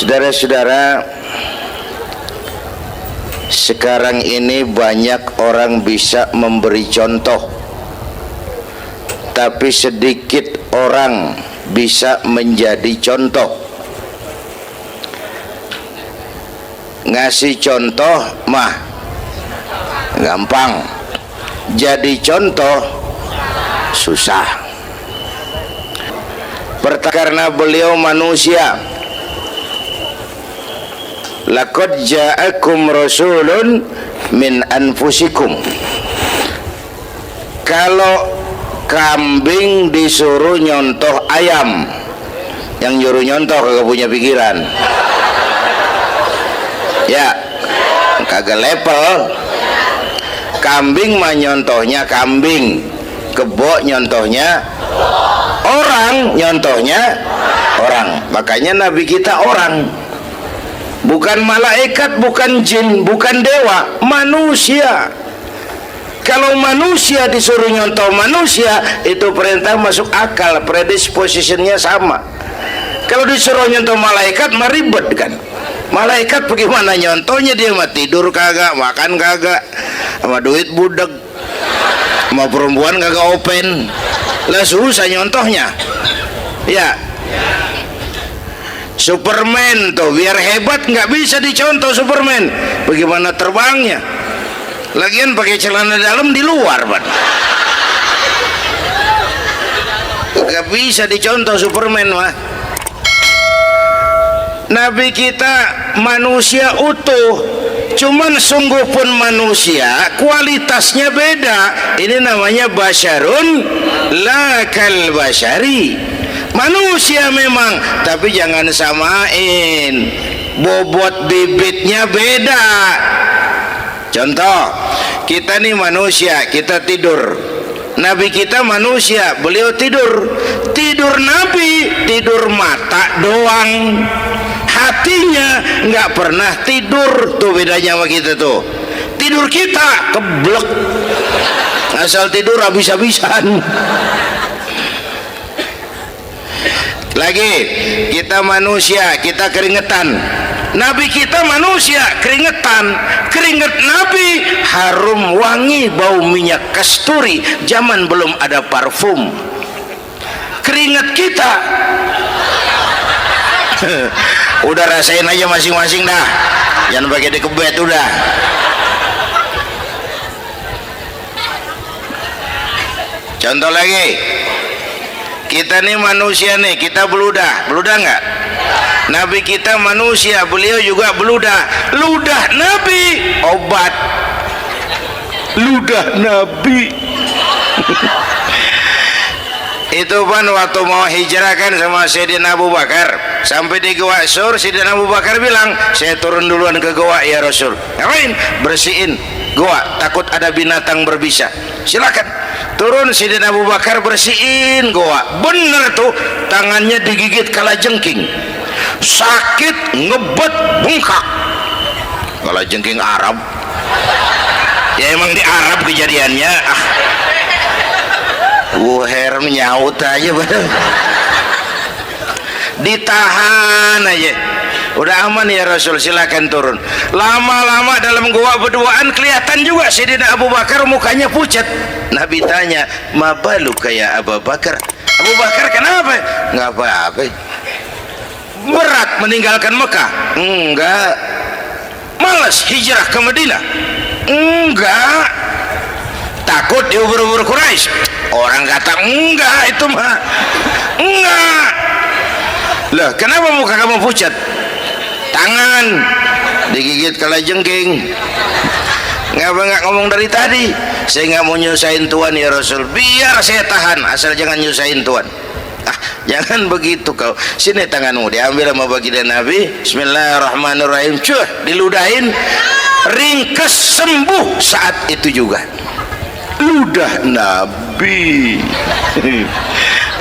Saudara-saudara, sekarang ini banyak orang bisa memberi contoh, tapi sedikit orang bisa menjadi contoh. Ngasih contoh mah gampang, jadi contoh susah. Karena beliau manusia. Laqad ja'akum rasulun min anfusikum. Kalau kambing disuruh nyontoh ayam, yang nyuruh nyontoh kagak punya pikiran. Ya, kagak level. Kambing mah nyontohnya kambing, kebo nyontohnya orang, nyontohnya orang. Makanya Nabi kita orang, bukan malaikat, bukan jin, bukan dewa, manusia. Kalau manusia disuruh nyontoh manusia, itu perintah masuk akal, predispositionnya sama. Kalau disuruh nyontoh malaikat mah ribet kan. Malaikat bagaimana nyontohnya, dia mah tidur kagak, makan kagak, sama duit budek, sama perempuan kagak open, lah susah nyontohnya. Ya, Superman tuh biar hebat nggak bisa dicontoh Superman, bagaimana terbangnya, lagian pakai celana dalam di luar, Pak. Nggak bisa dicontoh Superman mah. Nabi kita manusia utuh, cuman sungguh pun manusia, kualitasnya beda. Ini namanya basyarun la kal basyari. Manusia memang, tapi jangan samain, bobot bibitnya beda. Contoh, kita nih manusia, kita tidur. Nabi kita manusia, beliau tidur. Tidur Nabi, tidur mata doang, hatinya nggak pernah tidur. Tuh bedanya sama kita tuh. Tidur kita keblek, asal tidur habis-habisan. Lagi, kita manusia, kita keringetan. Nabi kita manusia, keringetan. Keringet Nabi harum wangi, bau minyak kasturi, zaman belum ada parfum. Keringet kita udah rasain aja masing-masing dah, jangan pakai dikebet udah. Contoh lagi, kita nih manusia nih, kita beludah nggak? Nabi kita manusia, beliau juga beludah. Ludah Nabi obat, ludah Nabi. Itu kan waktu mau hijrah kan sama Sayyidina Abu Bakar, sampai di Gua Sur, Sayyidina Abu Bakar bilang, saya turun duluan ke gua ya Rasul. Ngapain? Bersihin gua, takut ada binatang berbisa. Silakan turun. Sayyidina Abu Bakar bersihin gua, bener tuh, tangannya digigit kalajengking, sakit, ngebet, bengkak. Kalajengking Arab ya, emang di Arab kejadiannya. Wuher nyaut aja bener, ditahan aja, udah aman ya Rasul, silakan turun. Lama-lama dalam gua berduaan kelihatan juga Sayyidina Abu Bakar mukanya pucat. Nabi tanya, ma baluka ya Abu Bakar? Abu Bakar kenapa? Nggak apa-apa. Berat meninggalkan Mekah? Enggak. Malas hijrah ke Madinah? Enggak. Takut diubur-ubur Quraisy? Orang kata enggak, itu mah enggak. Lah kenapa muka kamu pucat? Tangan digigit kalajengking. Ngapa nggak ngomong dari tadi? Saya nggak mau nyusahin Tuhan ya Rasul, biar saya tahan, asal jangan nyusahin Tuhan. Jangan begitu kau. Sini tanganmu, diambil sama baginda Nabi. Bismillahirrahmanirrahim. Cuh, diludahin, ringkes, sembuh saat itu juga. Ludah Nabi.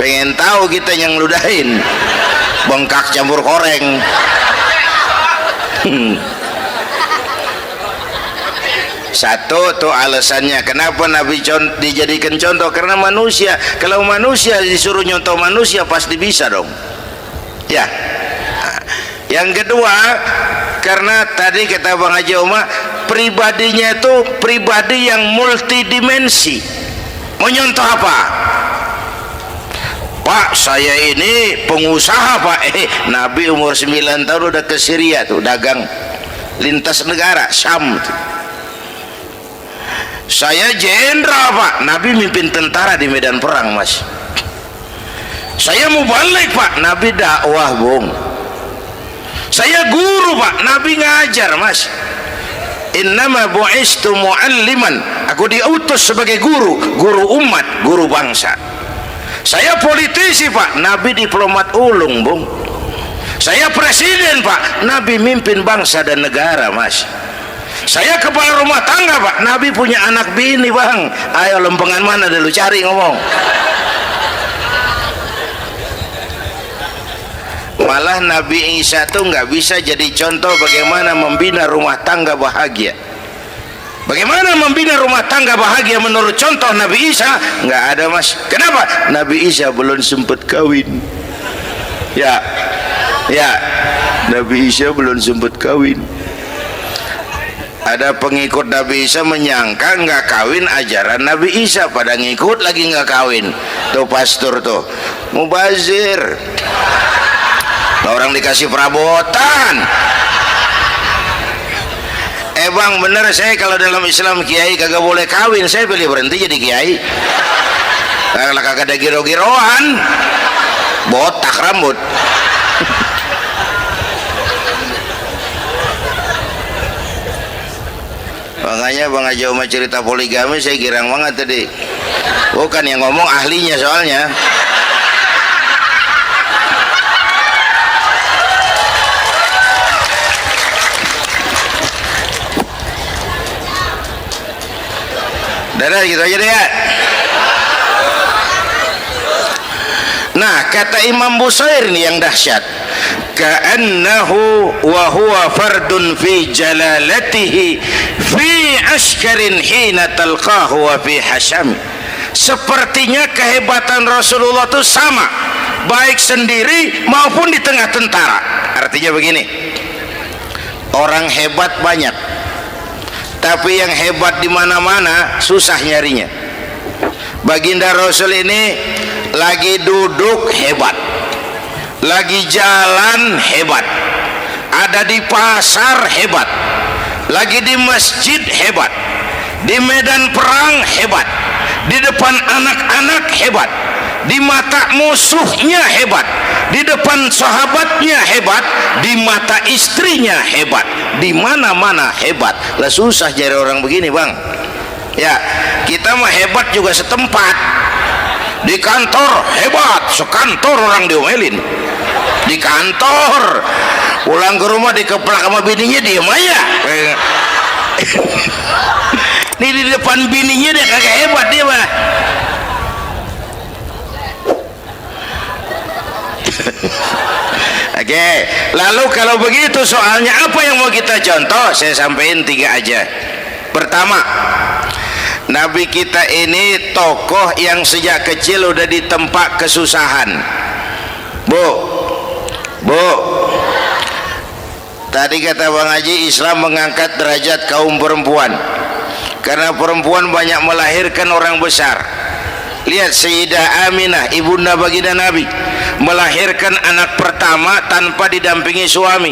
Pengen tahu kita yang ludahin, bengkak campur koreng. Satu tuh alasannya kenapa Nabi dijadikan contoh, karena manusia. Kalau manusia disuruh nyontoh manusia pasti bisa dong ya. Yang kedua, karena tadi kata Bang Haji Oma, pribadinya itu pribadi yang multidimensi. Menyontoh apa? Pak, saya ini pengusaha Pak. Nabi umur 9 tahun udah ke Syria tuh, dagang lintas negara, Syam tuh. Saya jenderal Pak, Nabi mimpin tentara di medan perang Mas. Saya mau balik Pak, Nabi dakwah Bung. Saya guru Pak, Nabi ngajar Mas. Innama bu'istu mu'alliman, aku diutus sebagai guru, guru umat, guru bangsa. Saya politisi Pak, Nabi diplomat ulung Bung. Saya presiden Pak, Nabi mimpin bangsa dan negara Mas. Saya kepala rumah tangga Pak, Nabi punya anak bini Bang. Ayo lempengan mana dulu cari ngomong. Malah Nabi Isa tuh nggak bisa jadi contoh bagaimana membina rumah tangga bahagia. Bagaimana membina rumah tangga bahagia menurut contoh Nabi Isa? Nggak ada Mas. Kenapa? Nabi Isa belum sempat kawin. Ya, Nabi Isa belum sempat kawin. Ada pengikut Nabi Isa menyangka nggak kawin ajaran Nabi Isa, pada ngikut lagi nggak kawin. Tuh pastor tuh mubazir. Orang dikasih perabotan. Bang bener, saya kalau dalam Islam kiai kagak boleh kawin, saya pilih berhenti jadi kiai. Kalau kagak ada giro-giroan, botak rambut. Makanya Bang Haji Oma cerita poligami saya girang banget tadi. Bukan yang ngomong ahlinya soalnya. Dadah gitu aja deh ya. Nah, kata Imam Busair nih yang dahsyat, ka'annahu wa huwa fardun fi jalalatihi fi askarin hina talqahu wa fi hasham. Sepertinya kehebatan Rasulullah itu sama, baik sendiri maupun di tengah tentara. Artinya begini, orang hebat banyak, tapi yang hebat di mana-mana susah nyarinya. Baginda Rasul ini lagi duduk hebat, lagi jalan hebat, ada di pasar hebat, lagi di masjid hebat, di medan perang hebat, di depan anak-anak hebat, di mata musuhnya hebat, di depan sahabatnya hebat, di mata istrinya hebat, di mana-mana hebat. Lah susah cari orang begini Bang. Ya, kita mah hebat juga setempat. Di kantor hebat, sekantor orang diomelin. Di kantor, pulang ke rumah dikeplak sama bininya diem aja. Nih di depan bininya dia kagak hebat dia mah. Oke, lalu kalau begitu soalnya apa yang mau kita contoh? Saya sampaikan 3 aja. Pertama, Nabi kita ini tokoh yang sejak kecil udah ditempa kesusahan. Bu, tadi kata Bang Haji, Islam mengangkat derajat kaum perempuan karena perempuan banyak melahirkan orang besar. Lihat Sayyidah Aminah, ibunda baginda Nabi, melahirkan anak pertama tanpa didampingi suami.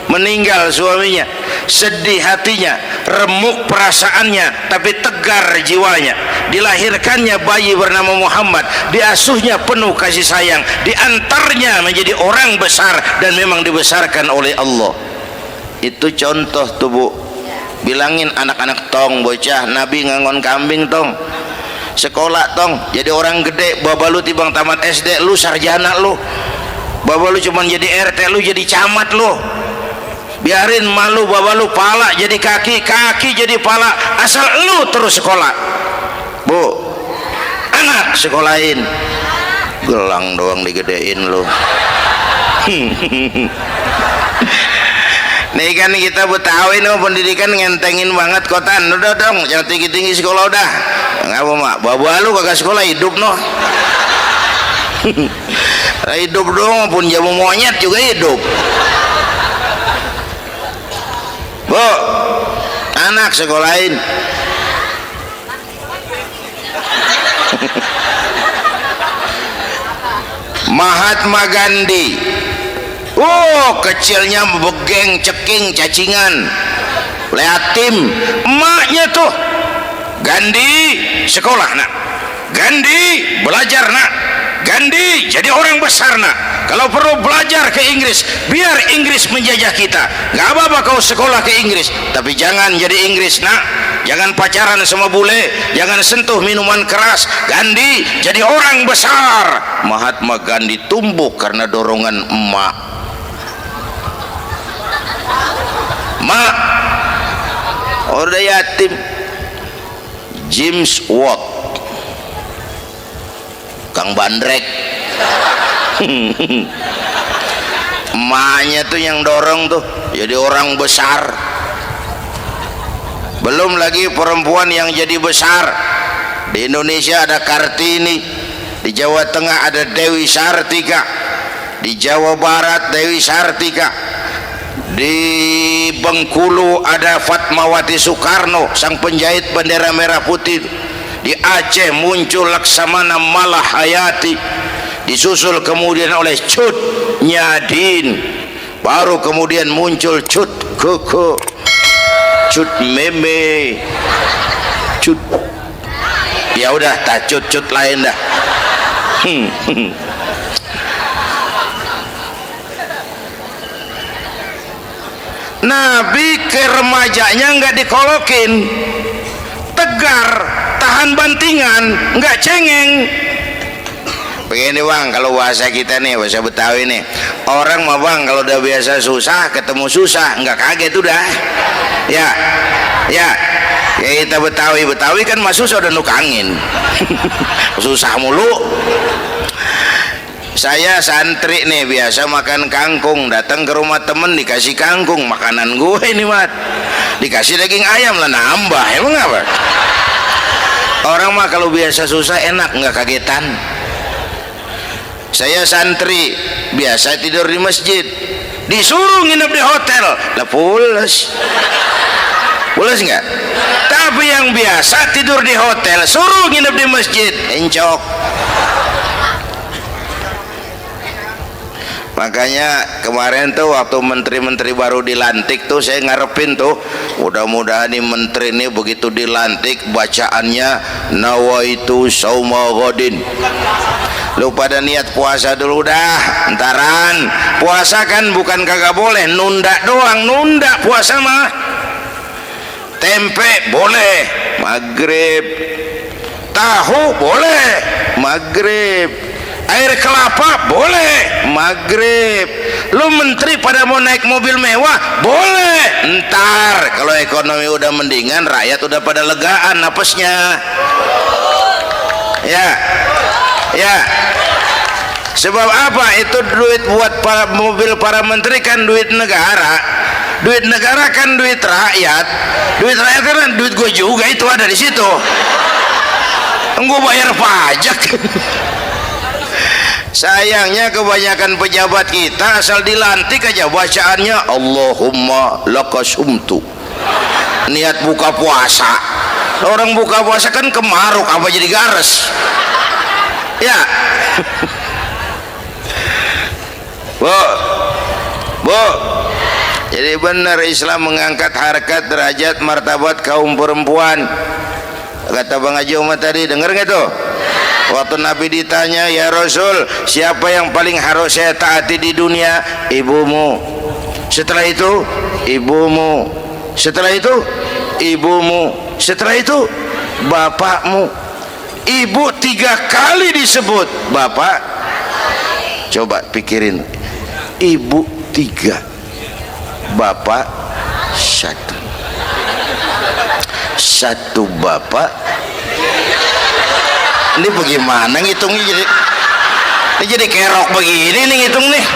Meninggal suaminya, sedih hatinya, remuk perasaannya, tapi tegar jiwanya. Dilahirkannya bayi bernama Muhammad, diasuhnya penuh kasih sayang, diantarnya menjadi orang besar dan memang dibesarkan oleh Allah. Itu contoh tuh Bu. Bilangin anak-anak tong, bocah Nabi ngangon kambing tong, sekolah tong, jadi orang gede. Baba lu tibang tamat SD, lu sarjana lu. Baba lu cuman jadi RT, lu jadi camat lu. Biarin malu baba lu, pala jadi kaki, kaki jadi pala, asal lu terus sekolah. Bu, anak sekolahin, gelang doang digedein lu. Nih kan kita Betawi nih pendidikan ngentengin banget kotaan. Udah dong, jangan tinggi-tinggi sekolah udah. Ngapa mak? Baba lu kagak sekolah hidup noh. Hidup dong, pun jamu monyet juga hidup. anak sekolahin. Mahatma Gandhi, oh kecilnya begeng, ceking, cacingan, leatim. Emaknya tuh, Gandhi sekolah nak, Gandhi belajar nak, Gandhi jadi orang besar nak. Kalau perlu belajar ke Inggris, biar Inggris menjajah kita. Gak apa-apa kau sekolah ke Inggris, tapi jangan jadi Inggris nak. Jangan pacaran sama bule, jangan sentuh minuman keras. Gandhi jadi orang besar. Mahatma Gandhi tumbuh karena dorongan emak. Mak, udah yatim. James Watt, Kang Bandrek. Emaknya tuh yang dorong tuh jadi orang besar. Belum lagi perempuan yang jadi besar. Di Indonesia ada Kartini, di Jawa Tengah ada Dewi Sartika, di Jawa Barat Dewi Sartika, di Bengkulu ada Fatmawati Soekarno, sang penjahit bendera merah putih. Di Aceh muncul Laksamana Malahayati, disusul kemudian oleh Cut Nyadin, baru kemudian muncul Cut Koko, Cut Meme, Cut, ya udah tak cut lain dah. Nabi ke remajanya nggak dikolokin, tegar, tahan bantingan, nggak cengeng. Begini bang, kalau bahasa kita nih, bahasa Betawi nih, orang mah bang kalau udah biasa susah ketemu susah nggak kaget udah. Ya kita Betawi kan mah susah udah nukangin. Susah mulu. Saya santri nih biasa makan kangkung, datang ke rumah temen dikasih kangkung, makanan gue ini mat, dikasih daging ayam lah nambah, emang apa? Orang mah kalau biasa susah enak nggak kagetan. Saya santri biasa tidur di masjid, disuruh nginep di hotel lah pules nggak? Tapi yang biasa tidur di hotel suruh nginep di masjid encok. Makanya kemarin tuh waktu menteri-menteri baru dilantik tuh saya ngarepin tuh mudah-mudahan nih menteri ini begitu dilantik bacaannya nawaitu sauma ghadin. Lu pada niat puasa dulu dah, entaran. Puasa kan bukan kagak boleh, nunda doang, nunda puasa mah. Tempe boleh maghrib, tahu boleh maghrib, air kelapa boleh maghrib. Lu menteri pada mau naik mobil mewah boleh ntar kalau ekonomi udah mendingan, rakyat udah pada legaan napasnya. Ya sebab apa? Itu duit buat para mobil para menteri kan duit negara. Duit negara kan duit rakyat. Duit rakyat kan duit gue juga, itu ada di situ. Gue bayar pajak. Sayangnya kebanyakan pejabat kita asal dilantik aja bacaannya Allahumma lakasumtu, niat buka puasa. Orang buka puasa kan kemaruk apa jadi gares ya. Bu, jadi benar Islam mengangkat harkat, derajat, martabat kaum perempuan. Kata Bang Haji Umar tadi, dengar nggak tuh? Waktu Nabi ditanya, ya Rasul, siapa yang paling harus saya taati di dunia? Ibumu. Setelah itu ibumu. Setelah itu ibumu. Setelah itu bapakmu. Ibu 3 kali disebut, bapak coba pikirin, ibu 3, bapak 1 bapak. Ini bagaimana ngitungnya? Jadi kerok begini nih ngitung nih.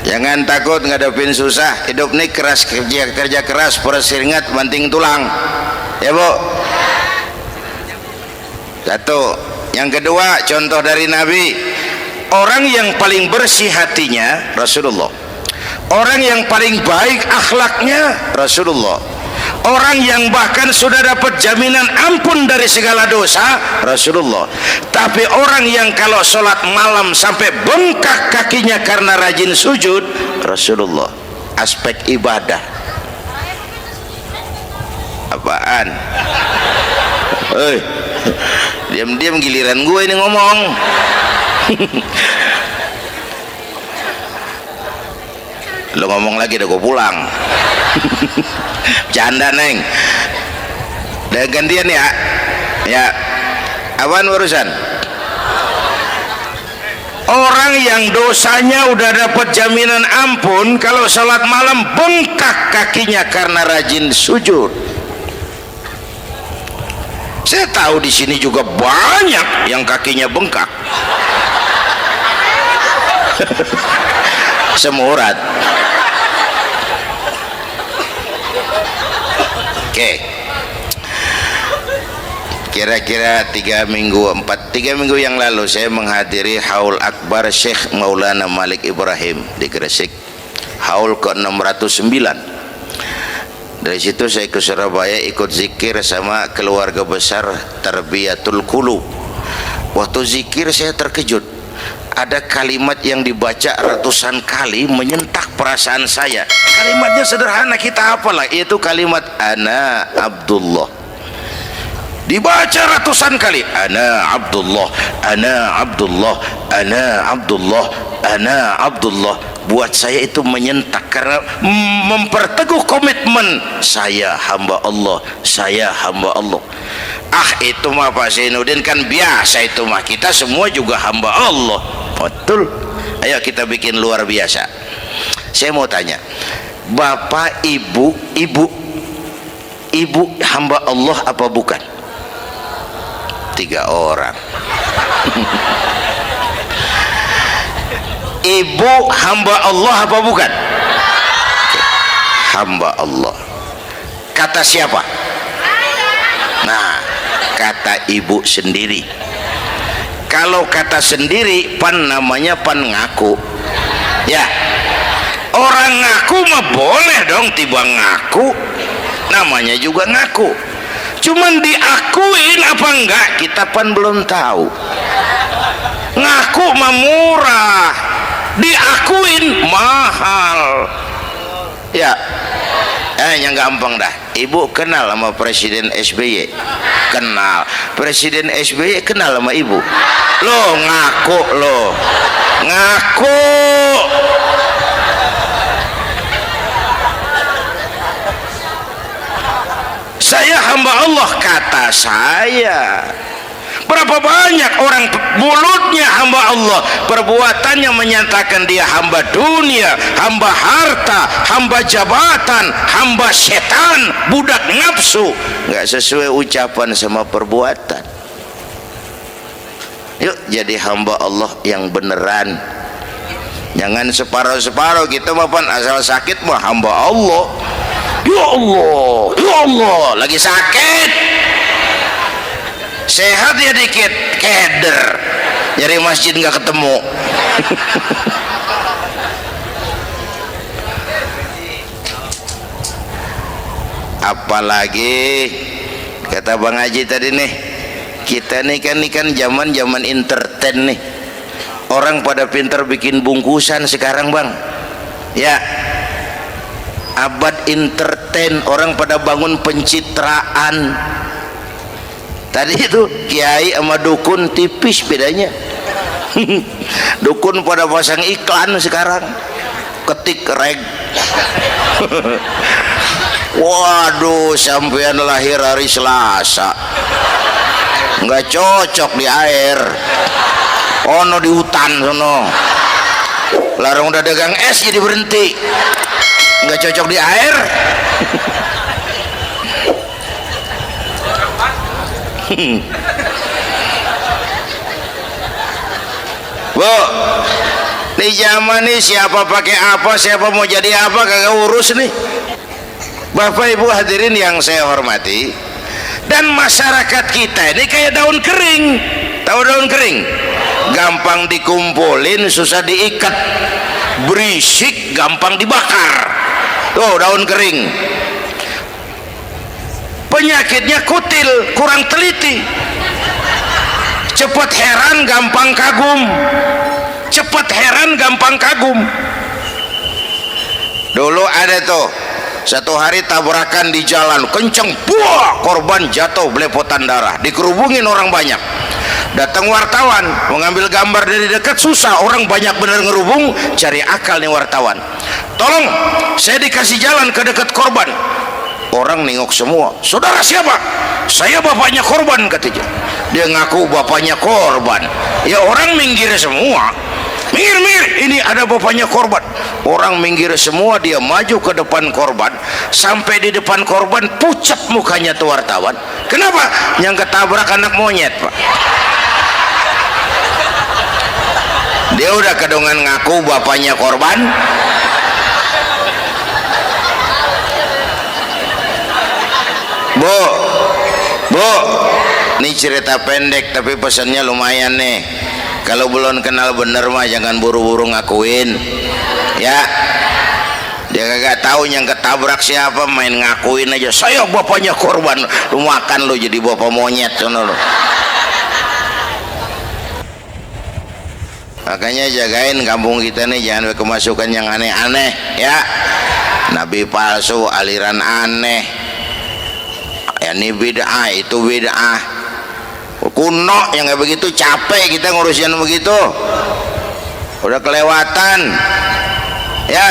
Jangan Jangan takut ngadepin susah. Hidup nih keras, kerja keras, peres keringat, banting tulang. Ya Bu. Satu. Yang kedua, contoh dari Nabi, orang yang paling bersih hatinya Rasulullah, orang yang paling baik akhlaknya Rasulullah, orang yang bahkan sudah dapat jaminan ampun dari segala dosa Rasulullah. Tapi orang yang kalau sholat malam sampai bengkak kakinya karena rajin sujud Rasulullah. Aspek ibadah. Apaan? Diam-diam giliran gue ini ngomong. Lo ngomong lagi udah gue pulang. Canda neng. Udah gantian ya. Ya. Apaan urusan? Orang yang dosanya udah dapat jaminan ampun, kalau sholat malam bengkak kakinya karena rajin sujud. Saya tahu di sini juga banyak yang kakinya bengkak. Semurat. Oke. Kira-kira 3 minggu yang lalu saya menghadiri haul akbar Syekh Maulana Malik Ibrahim di Gresik, haul ke-609. Dari situ saya ke Surabaya ikut zikir sama keluarga besar Tarbiyatul Qulub. Waktu zikir saya terkejut, ada kalimat yang dibaca ratusan kali menyentak perasaan saya. Kalimatnya sederhana, kita hafal, yaitu kalimat ana Abdullah. Dibaca ratusan kali, ana Abdullah, ana Abdullah, ana Abdullah, ana Abdullah. Buat saya itu menyentak karena memperteguh komitmen saya hamba Allah, saya hamba Allah. Itu mah Pak Zainuddin kan biasa, itu mah kita semua juga hamba Allah. Betul. Ayo kita bikin luar biasa. Saya mau tanya, Bapak Ibu hamba Allah apa bukan? 3 orang. Ibu hamba Allah apa bukan? Hamba Allah. Kata siapa? Nah, kata ibu sendiri. Kalau kata sendiri, pan namanya pan ngaku. Ya, orang ngaku mah boleh dong, tiba ngaku, namanya juga ngaku. Cuman diakuin apa enggak, kita pan belum tahu. Ngaku mah murah, diakuin mahal. Ya, yang gampang dah. Ibu kenal sama Presiden SBY? Kenal. Presiden SBY kenal sama ibu? Lo ngaku, lo ngaku. Saya hamba Allah, kata saya. Berapa banyak orang mulutnya hamba Allah, perbuatannya menyatakan dia hamba dunia, hamba harta, hamba jabatan, hamba setan, budak nafsu. Nggak sesuai ucapan sama perbuatan. Yuk jadi hamba Allah yang beneran. Jangan separuh-separuh. Kita mapan asal sakit mah hamba Allah. Ya Allah, ya Allah, lagi sakit. Sehat ya dikit, keder, nyari masjid nggak ketemu. Apalagi kata Bang Haji tadi nih, kita nih kan zaman entertain nih. Orang pada pintar bikin bungkusan sekarang Bang. Ya, abad entertain, orang pada bangun pencitraan. Tadi itu kiai sama dukun tipis bedanya. Dukun pada pasang iklan sekarang, ketik reg. Waduh, sampean lahir hari Selasa, nggak cocok di air, ono di hutan sono. Larang udah dagang es jadi berhenti, nggak cocok di air. Bu, Di zaman ini siapa pakai apa, siapa mau jadi apa, kagak urus nih. Bapak Ibu hadirin yang saya hormati, dan masyarakat kita ini kayak daun kering. Tahu daun kering? Gampang dikumpulin, susah diikat, berisik, gampang dibakar. Tuh daun kering. Penyakitnya kutil, kurang teliti, cepat heran, gampang kagum. Cepat heran, gampang kagum. Dulu ada tuh satu hari tabrakan di jalan kenceng, buah, korban jatuh belepotan darah, dikerubungin orang banyak. Datang wartawan mengambil gambar dari dekat, susah, orang banyak bener ngerubung. Cari akal nih wartawan, tolong saya dikasih jalan ke dekat korban. Orang nengok semua, saudara siapa? Saya bapaknya korban, katanya. Dia ngaku bapaknya korban. Ya orang minggir semua, minggir, ini ada bapaknya korban. Orang minggir semua, dia maju ke depan korban. Sampai di depan korban pucat mukanya tuh wartawan. Kenapa? Yang ketabrak anak monyet, Pak. Dia udah kedongan ngaku bapaknya korban. Bu, ini cerita pendek tapi pesannya lumayan nih. Kalau belum kenal bener mah jangan buru-buru ngakuin, ya. Dia kagak tahu yang ketabrak siapa, main ngakuin aja. Saya bapaknya korban. Lu makan lu jadi bapak monyet, sono lu. Makanya jagain kampung kita nih, jangan kemasukan yang aneh-aneh, ya. Nabi palsu, aliran aneh. Ya ini bid'ah, itu bid'ah kuno yang kayak begitu. Capek kita ngurusin begitu, udah kelewatan, ya.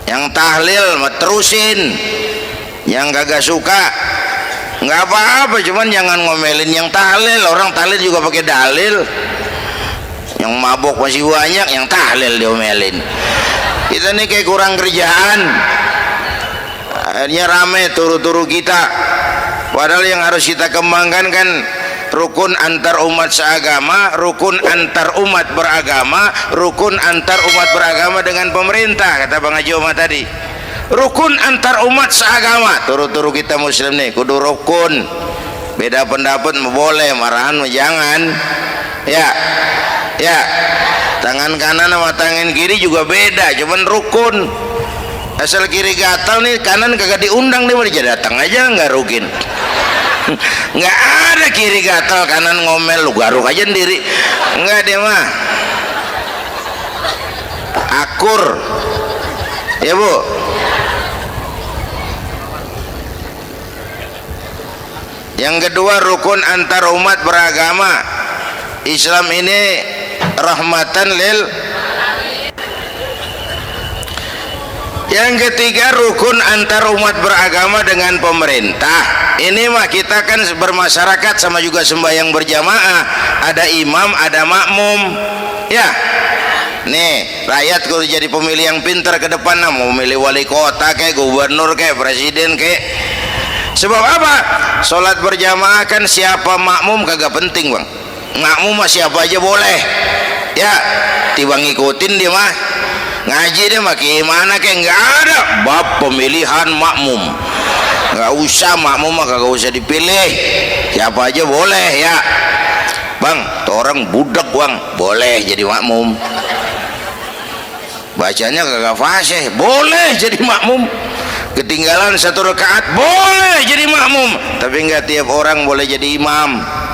Yang tahlil terusin, yang kagak suka nggak apa-apa, cuman jangan ngomelin yang tahlil. Orang tahlil juga pakai dalil. Yang mabok masih banyak, yang tahlil diomelin. Kita nih kayak kurang kerjaan, akhirnya rame turu-turu kita. Padahal yang harus kita kembangkan kan rukun antar umat seagama, rukun antar umat beragama, rukun antar umat beragama dengan pemerintah, kata Bang Haji Omar tadi. Rukun antar umat seagama, turu-turu kita muslim nih kudu rukun. Beda pendapat boleh, marahan jangan, ya. Ya, tangan kanan sama tangan kiri juga beda, cuman rukun. Asal kiri gatal nih, kanan kagak diundang, dia mau datang aja nggak rukin. Nggak ada kiri gatal kanan ngomel, lu garuk aja sendiri. Nggak, dia mah akur, ya Bu. Yang kedua, rukun antar umat beragama. Islam ini rahmatan lil. Yang ketiga, rukun antar umat beragama dengan pemerintah. Ini mah kita kan bermasyarakat sama juga sembahyang berjamaah, ada imam, ada makmum, ya. Nih rakyat kudu jadi pemilih yang pintar ke depan, mau milih wali kota kayak gubernur kayak presiden kayak. Sebab apa? Sholat berjamaah kan siapa makmum kagak penting, Bang. Makmum mah siapa aja boleh, ya. Tiba ngikutin dia mah, ngaji dia mah gimana kayak nggak ada bab pemilihan makmum. Nggak usah, makmum mah kagak usah dipilih, siapa aja boleh, ya. Bang, tuh orang budak, Bang, boleh jadi makmum. Bacanya kagak fasih, boleh jadi makmum. Ketinggalan satu rakaat, boleh jadi makmum. Tapi nggak tiap orang boleh jadi imam.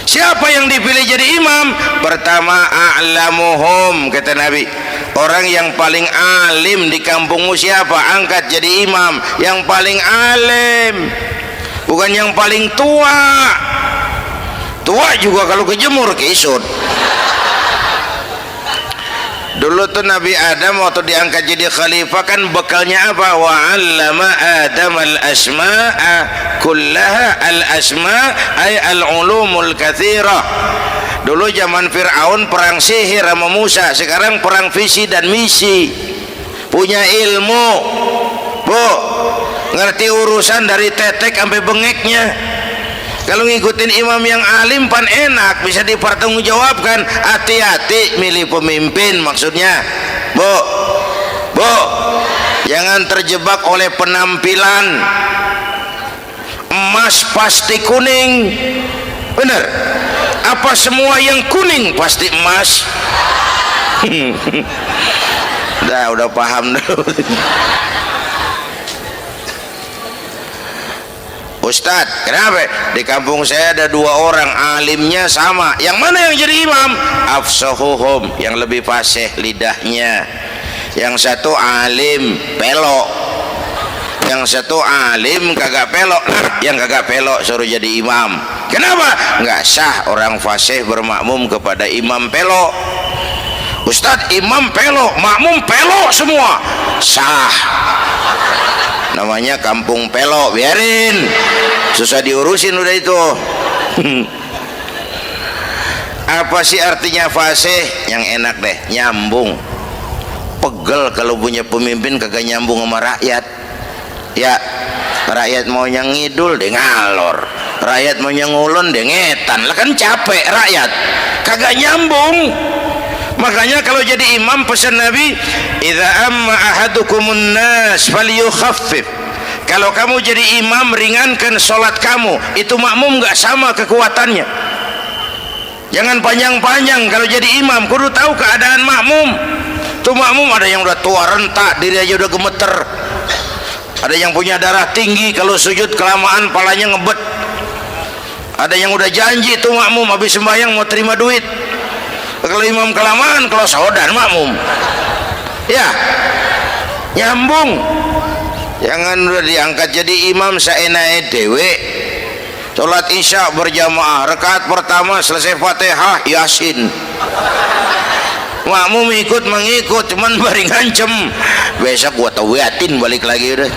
Siapa yang dipilih jadi imam? Pertama, a'lamuhum, kata Nabi. Orang yang paling alim di kampungmu siapa? Angkat jadi imam. Yang paling alim, bukan yang paling tua. Tua juga kalau kejemur kisut. Dulu tuh Nabi Adam waktu diangkat jadi khalifah kan bekalnya apa? Wa 'allama Adam al-asma'a kullaha. Al-asma' ay al-ulumul katsira. Dulu zaman Fir'aun perang sihir sama Musa, sekarang perang visi dan misi. Punya ilmu, Bu, ngerti urusan dari tetek sampai bengeknya. Kalau ngikutin imam yang alim pan enak, bisa dipertanggungjawabkan. Hati-hati milih pemimpin, maksudnya bu, jangan terjebak oleh penampilan. Emas pasti kuning, benar? Apa semua yang kuning pasti emas? Udah paham dulu. Ustadz, kenapa? Di kampung saya ada 2 orang alimnya sama. Yang mana yang jadi imam? Afsahuhum, yang lebih fasih lidahnya. Yang satu alim pelok, yang satu alim kagak pelok. Yang kagak pelok suruh jadi imam. Kenapa? Nggak sah orang fasih bermakmum kepada imam pelok. Ustadz, imam pelok, makmum pelok semua. Sah. Namanya kampung pelok, biarin, susah diurusin udah itu. Apa sih artinya fasih? Yang enak deh, nyambung. Pegel kalau punya pemimpin kagak nyambung sama rakyat. Ya, rakyat mau yang ngidul deh ngalor, rakyat mau yang ngulon deh ngetan. Lah kan capek rakyat, kagak nyambung. Makanya kalau jadi imam pesan Nabi, idza amma ahadukumun nas falyukhaffif. Kalau kamu jadi imam, ringankan sholat kamu. Itu makmum nggak sama kekuatannya. Jangan panjang-panjang kalau jadi imam, kudu tahu keadaan makmum. Tuh makmum ada yang udah tua rentak, diri aja udah gemeter. Ada yang punya darah tinggi, kalau sujud kelamaan palanya ngebet. Ada yang udah janji tuh makmum habis sembahyang mau terima duit. Kalau imam kelamaan, kalau saudan makmum, ya nyambung. Jangan udah diangkat jadi imam saenake dewe. Sholat isya berjamaah, rakaat pertama selesai Fatihah Yasin. Makmum ikut mengikut, cuman bari ngancem. Besok gua tawiatin balik lagi udah.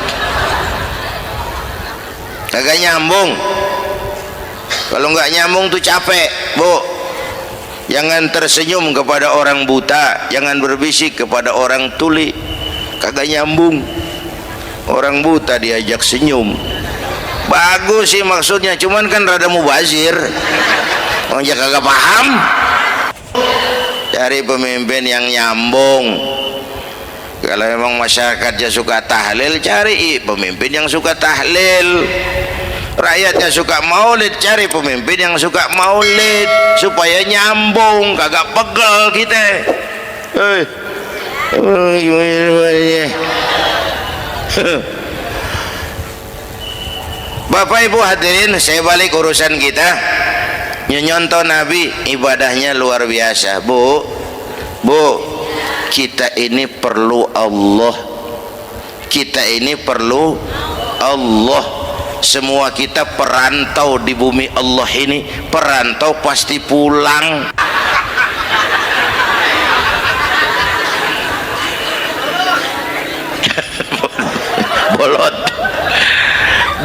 Kagak nyambung. Kalau nggak nyambung tuh capek, bu. Jangan tersenyum kepada orang buta, jangan berbisik kepada orang tuli, kagak nyambung. Orang buta diajak senyum, bagus sih maksudnya, cuman kan rada mubazir. Orang kagak paham. Cari pemimpin yang nyambung. Kalau memang masyarakatnya suka tahlil, cari pemimpin yang suka tahlil. Rakyatnya suka maulid, cari pemimpin yang suka maulid supaya nyambung, kagak pegel kita. Bapak Ibu hadirin, saya balik urusan kita. Nyontoh Nabi ibadahnya luar biasa. Bu, kita ini perlu Allah. Kita ini perlu Allah. Semua kita perantau di bumi Allah ini. Perantau pasti pulang. Bolot,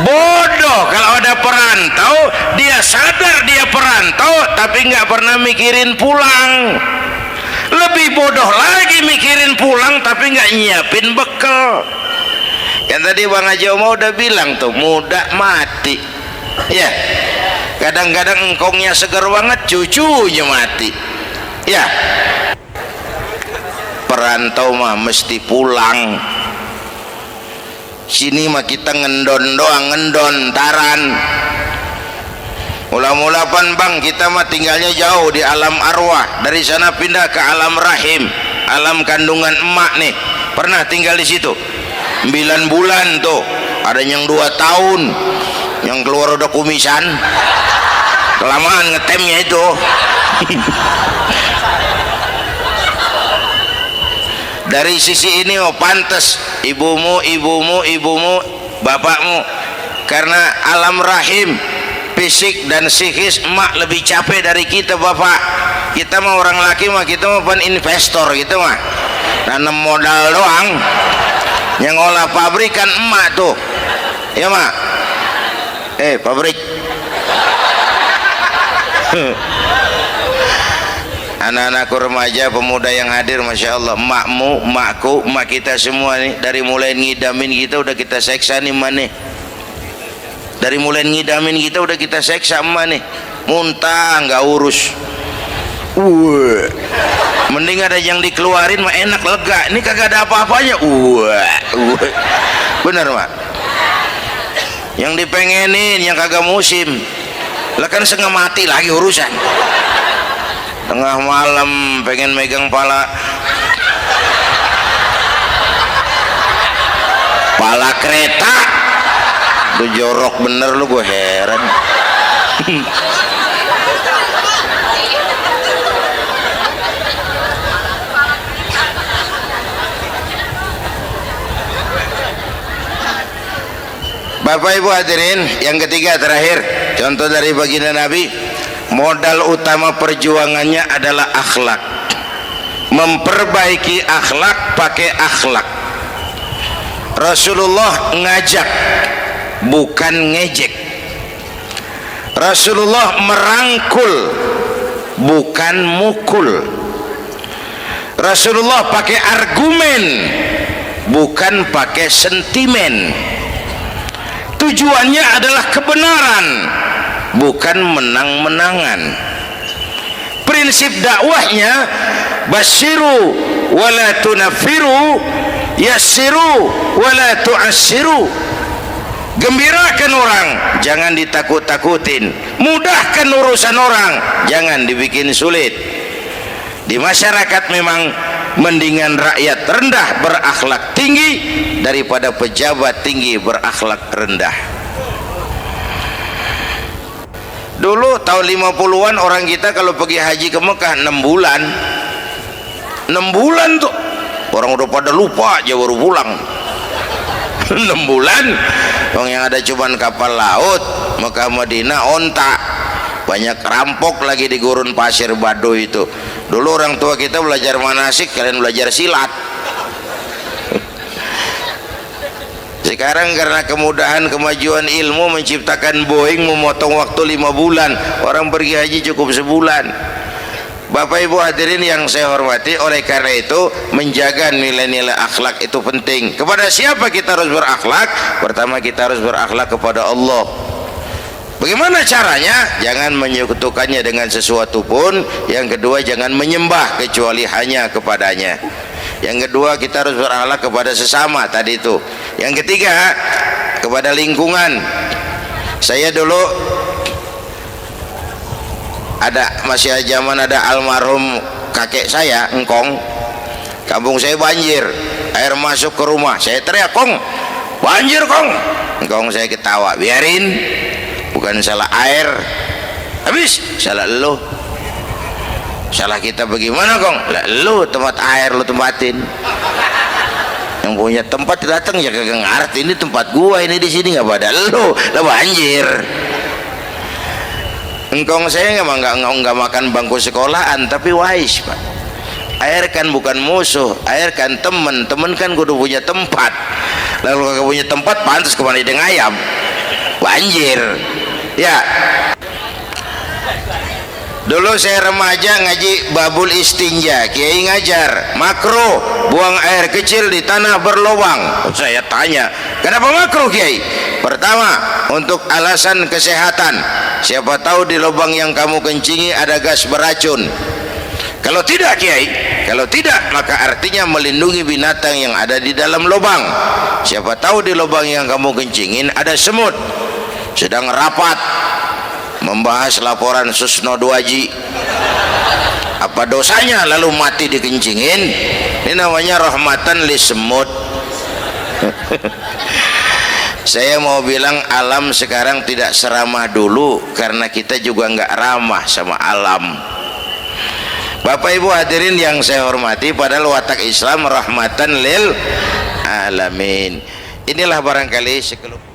bodoh kalau ada perantau. Dia sadar dia perantau tapi nggak pernah mikirin pulang. Lebih bodoh lagi mikirin pulang tapi nggak nyiapin bekal. Yang tadi Bang Haji Omar udah bilang tuh, muda mati. Ya, kadang-kadang engkongnya segar banget, cucunya mati. Ya, perantau mah mesti pulang. Sini mah kita ngendon doang, ngendon taran. Mula-mula pan Bang, kita mah tinggalnya jauh di alam arwah. Dari sana pindah ke alam rahim, alam kandungan emak nih. Pernah tinggal di situ 9 bulan tuh. Ada yang 2 tahun, yang keluar udah kumisan, kelamaan ngetemnya itu. Dari sisi ini oh pantas ibumu, bapakmu, karena alam rahim, fisik dan psikis emak lebih capek dari kita bapak. Kita mah orang laki mah, kita mah pan investor gitu mah, nanam modal doang. Yang olah pabrikan emak tuh, ya mak. Pabrik. Anak-anakku remaja, pemuda yang hadir, masya Allah, emakmu, emakku, emak kita semua nih, dari mulai ngidamin kita udah kita seksa nih mana. Dari mulai ngidamin kita udah kita seksa emak nih, muntah nggak urus. Mending ada yang dikeluarin mah enak, lega. Ini kagak ada apa-apanya. Bener mak. Yang dipengenin yang kagak musim, lah kan setengah mati lagi urusan. Tengah malam pengen megang pala kereta, lu jorok bener lu, gue heran. Bapak Ibu hadirin, yang ketiga terakhir, contoh dari baginda Nabi, modal utama perjuangannya adalah akhlak. Memperbaiki akhlak, pakai akhlak. Rasulullah ngajak, bukan ngejek. Rasulullah merangkul, bukan mukul. Rasulullah pakai argumen, bukan pakai sentimen. Tujuannya adalah kebenaran, bukan menang-menangan. Prinsip dakwahnya basyiru wala tunaffiru, yassiru wala tu'assiru. Gembirakan orang, jangan ditakut-takutin. Mudahkan urusan orang, jangan dibikin sulit. Di masyarakat memang mendingan rakyat rendah berakhlak tinggi daripada pejabat tinggi berakhlak rendah. Dulu tahun 50-an orang kita kalau pergi haji ke Mekah 6 bulan. 6 bulan tuh orang udah pada lupa aja baru pulang. 6 bulan orang yang ada cuman kapal laut, Mekah Madinah onta, banyak rampok lagi di gurun pasir Baduy itu. Dulu orang tua kita belajar manasik, kalian belajar silat. Sekarang karena kemudahan kemajuan ilmu menciptakan Boeing memotong waktu 5 bulan, orang pergi haji cukup sebulan. Bapak Ibu hadirin yang saya hormati, oleh karena itu menjaga nilai-nilai akhlak itu penting. Kepada siapa kita harus berakhlak? Pertama, kita harus berakhlak kepada Allah. Bagaimana caranya? Jangan menyekutukannya dengan sesuatu pun. Yang kedua, jangan menyembah kecuali hanya kepadanya. Yang kedua, kita harus berakhlak kepada sesama tadi itu. Yang ketiga, kepada lingkungan. Saya dulu masih zaman ada almarhum kakek saya, engkong. Kampung saya banjir, air masuk ke rumah. Saya teriak, "Kong, banjir, Kong." Engkong saya ketawa, "Biarin, bukan salah air." Habis salah lo. Salah kita bagaimana, Kong? Lah lo tempat air lo tempatin. Yang punya tempat datang ya kagak ngerti, ini tempat gua, ini di sini nggak pada lo, lah banjir. Engkong saya nggak makan bangku sekolahan, tapi wise Pak. Air kan bukan musuh, air kan temen. Temen kan kudu punya tempat. Lalu kagak punya tempat, pantas kemana dengan ayam, banjir. Ya, dulu saya remaja ngaji babul istinja, kiai ngajar makruh buang air kecil di tanah berlubang. Saya tanya, kenapa makruh kiai? Pertama, untuk alasan kesehatan. Siapa tahu di lubang yang kamu kencingi ada gas beracun. Kalau tidak kiai, kalau tidak maka artinya melindungi binatang yang ada di dalam lubang. Siapa tahu di lubang yang kamu kencingin ada semut sedang rapat membahas laporan Susno 2Ji. Apa dosanya lalu mati dikencingin? Ini namanya rahmatan li semut. Saya mau bilang alam sekarang tidak seramah dulu karena kita juga nggak ramah sama alam. Bapak Ibu hadirin yang saya hormati, padahal watak Islam rahmatan lil alamin. Inilah barangkali sekelumit